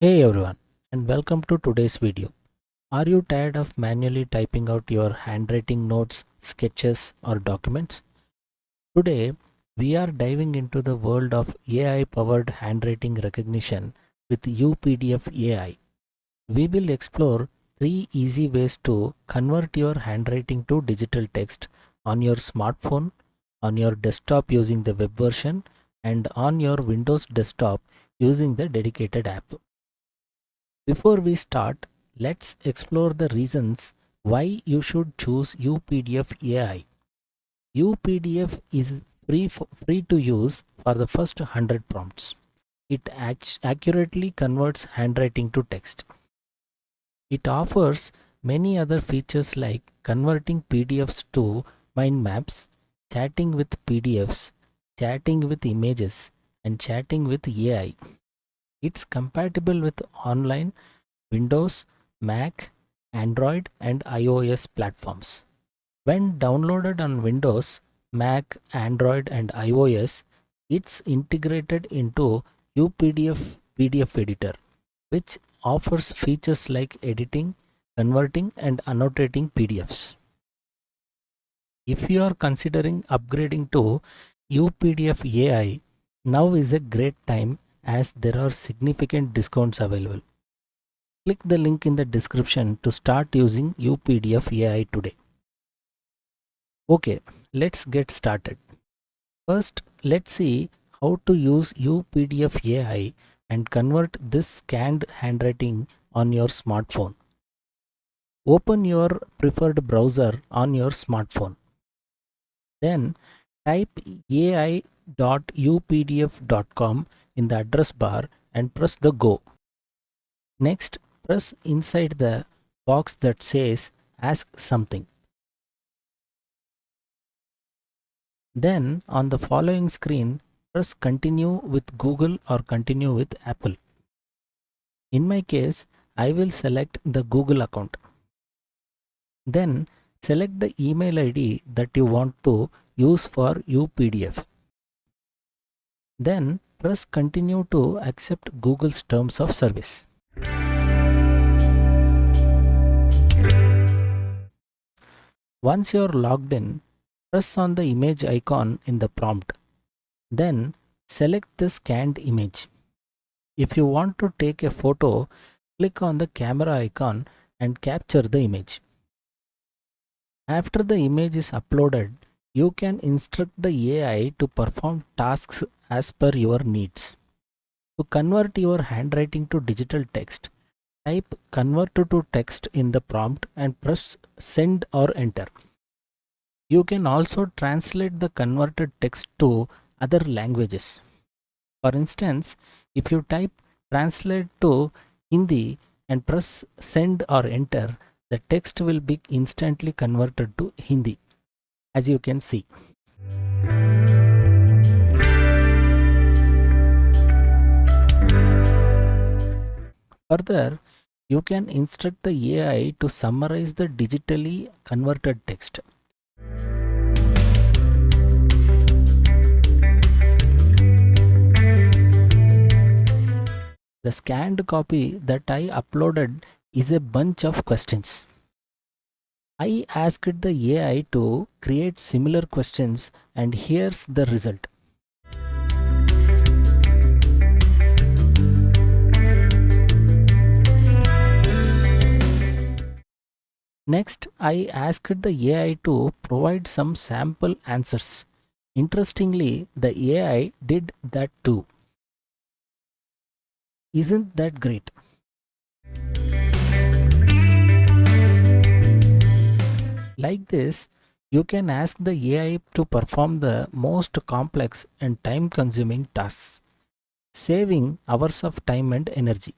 Hey everyone, and welcome to today's video. Are you tired of manually typing out your handwriting notes, sketches, or documents? Today, we are diving into the world of AI powered handwriting recognition with UPDF AI. We will explore three easy ways to convert your handwriting to digital text on your smartphone, on your desktop using the web version, and on your Windows desktop using the dedicated app. Before we start, let's explore the reasons why you should choose UPDF AI. UPDF is free to use for the first 100 prompts. It accurately converts handwriting to text. It offers many other features like converting PDFs to mind maps, chatting with PDFs, chatting with images, and chatting with AI. It's compatible with online Windows, Mac, Android, and iOS platforms. When downloaded on Windows, Mac, Android, and iOS, it's integrated into UPDF PDF editor, which offers features like editing, converting, and annotating PDFs. If you are considering upgrading to UPDF AI, now is a great time as there are significant discounts available. Click the link in the description to start using UPDF AI today. Okay, let's get started. First, let's see how to use UPDF AI and convert this scanned handwriting on your smartphone. Open your preferred browser on your smartphone. Then type ai.updf.com in the address bar and press the go. Next, press inside the box that says ask something. Then on the following screen, press continue with Google or continue with Apple. In my case, I will select the Google account. Then select the email ID that you want to use for UPDF. Then press continue to accept Google's terms of service. Once you're logged in, press on the image icon in the prompt. Then select the scanned image. If you want to take a photo, click on the camera icon and capture the image. After the image is uploaded, you can instruct the AI to perform tasks as per your needs. To convert your handwriting to digital text, type convert to text in the prompt and press send or enter. You can also translate the converted text to other languages. For instance, if you type translate to Hindi and press send or enter, the text will be instantly converted to Hindi, as you can see. Further, you can instruct the AI to summarize the digitally converted text. The scanned copy that I uploaded is a bunch of questions. I asked the AI to create similar questions and here's the result. Next, I asked the AI to provide some sample answers. Interestingly, the AI did that too. Isn't that great? Like this, you can ask the AI to perform the most complex and time consuming tasks, saving hours of time and energy.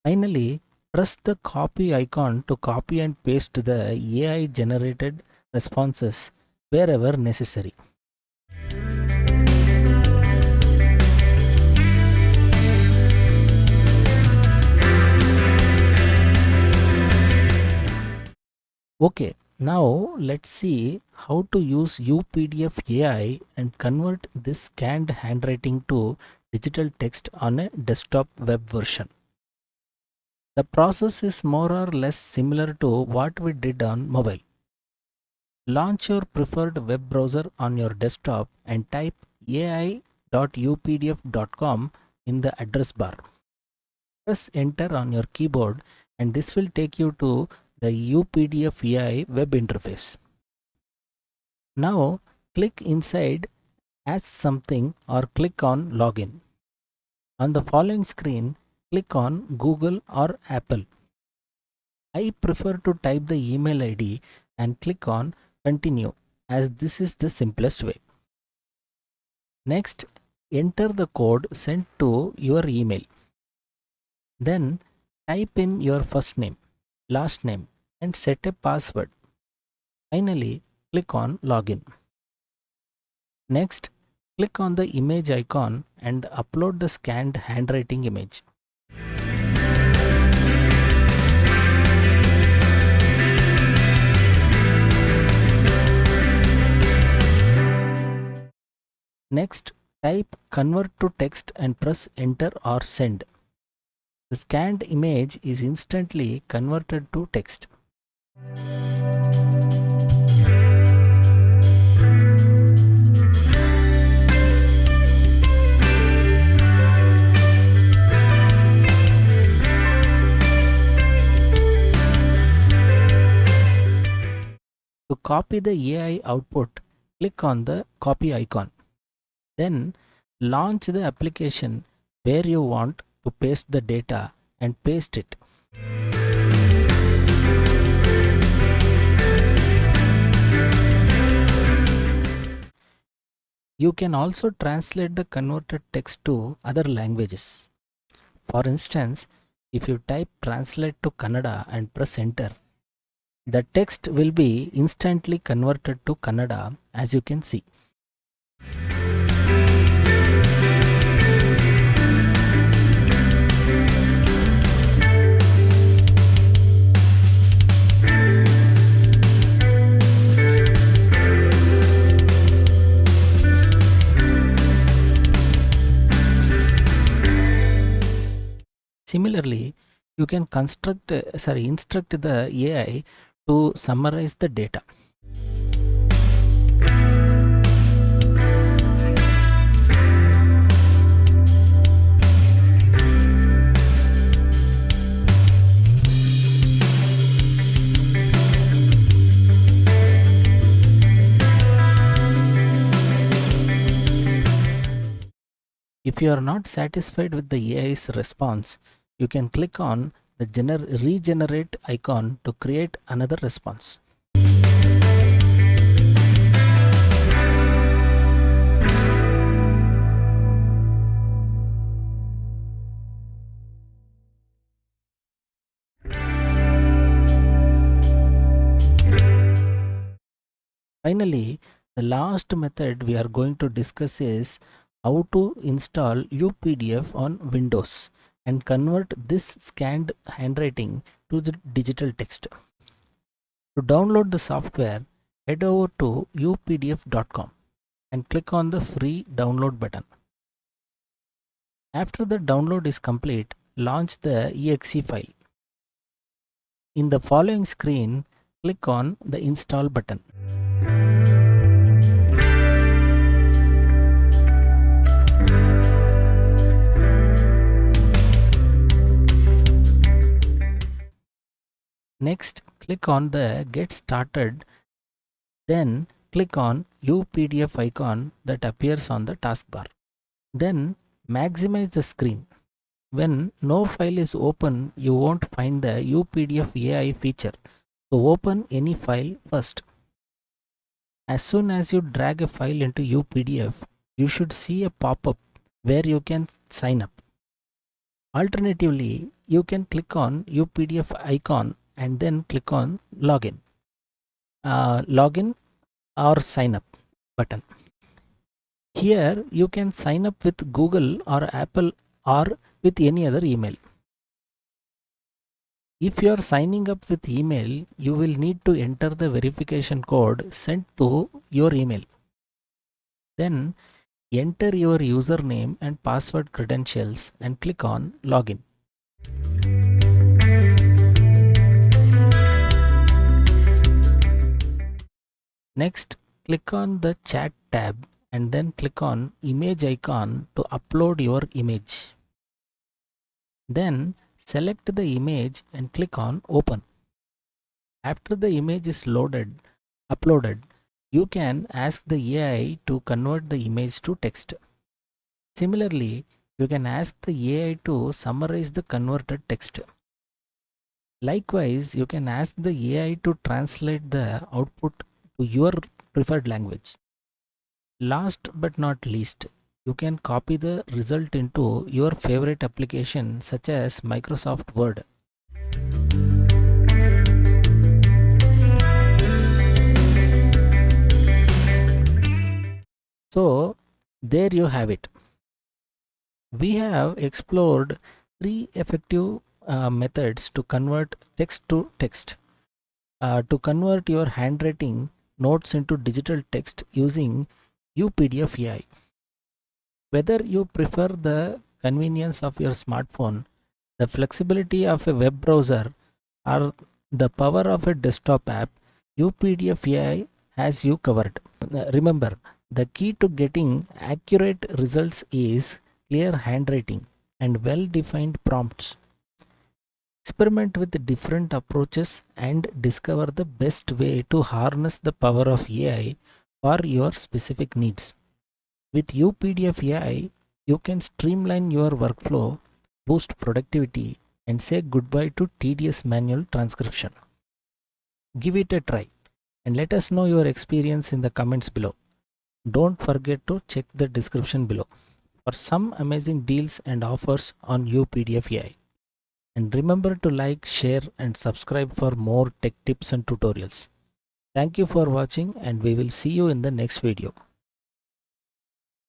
Finally, press the copy icon to copy and paste the AI generated responses wherever necessary. Okay, now let's see how to use UPDF AI and convert this scanned handwriting to digital text on a desktop web version. The process is more or less similar to what we did on mobile. Launch your preferred web browser on your desktop and type ai.updf.com in the address bar. Press enter on your keyboard and this will take you to the UPDF AI web interface. Now click inside Ask Something or click on Login. On the following screen, click on Google or Apple. I prefer to type the email ID and click on Continue as this is the simplest way. Next, enter the code sent to your email. Then type in your first name, last name and set a password. Finally, click on Login. Next, click on the image icon and upload the scanned handwriting image. Next, type convert to text and press enter or send. The scanned image is instantly converted to text. To copy the AI output, click on the copy icon. Then launch the application where you want to paste the data and paste it. You can also translate the converted text to other languages. For instance, if you type translate to Kannada and press enter, the text will be instantly converted to Kannada as you can see. Similarly, you can instruct the AI to summarize the data. If you are not satisfied with the AI's response, you can click on the regenerate icon to create another response. Finally, the last method we are going to discuss is how to install UPDF on Windows and convert this scanned handwriting to the digital text. To download the software, head over to updf.com and click on the free download button. After the download is complete, launch the exe file. In the following screen, click on the install button. Next, click on the Get Started, then click on UPDF icon that appears on the taskbar. Then maximize the screen. When no file is open, you won't find the UPDF AI feature. So open any file first. As soon as you drag a file into UPDF, you should see a pop-up where you can sign up. Alternatively, you can click on UPDF icon and then click on login or sign up button. Here you can sign up with Google or Apple or with any other email. If you are signing up with email, you will need to enter the verification code sent to your email. Then Enter your username and password credentials and click on Login. Next, click on the Chat tab and then click on Image icon to upload your image. Then select the image and click on Open. After the image is uploaded, you can ask the AI to convert the image to text. Similarly, you can ask the AI to summarize the converted text. Likewise, you can ask the AI to translate the output to your preferred language. Last but not least, you can copy the result into your favorite application such as Microsoft Word. So, there you have it. We have explored three effective methods to convert text to text. To convert your handwriting notes into digital text using UPDF AI. Whether you prefer the convenience of your smartphone, the flexibility of a web browser, or the power of a desktop app, UPDF AI has you covered. Remember, the key to getting accurate results is clear handwriting and well defined prompts. Experiment with different approaches and discover the best way to harness the power of AI for your specific needs. With UPDF AI, you can streamline your workflow, boost productivity, and say goodbye to tedious manual transcription. Give it a try and let us know your experience in the comments below. Don't forget to check the description below for some amazing deals and offers on UPDF AI. And remember to like, share, and subscribe for more tech tips and tutorials. Thank you for watching, and we will see you in the next video.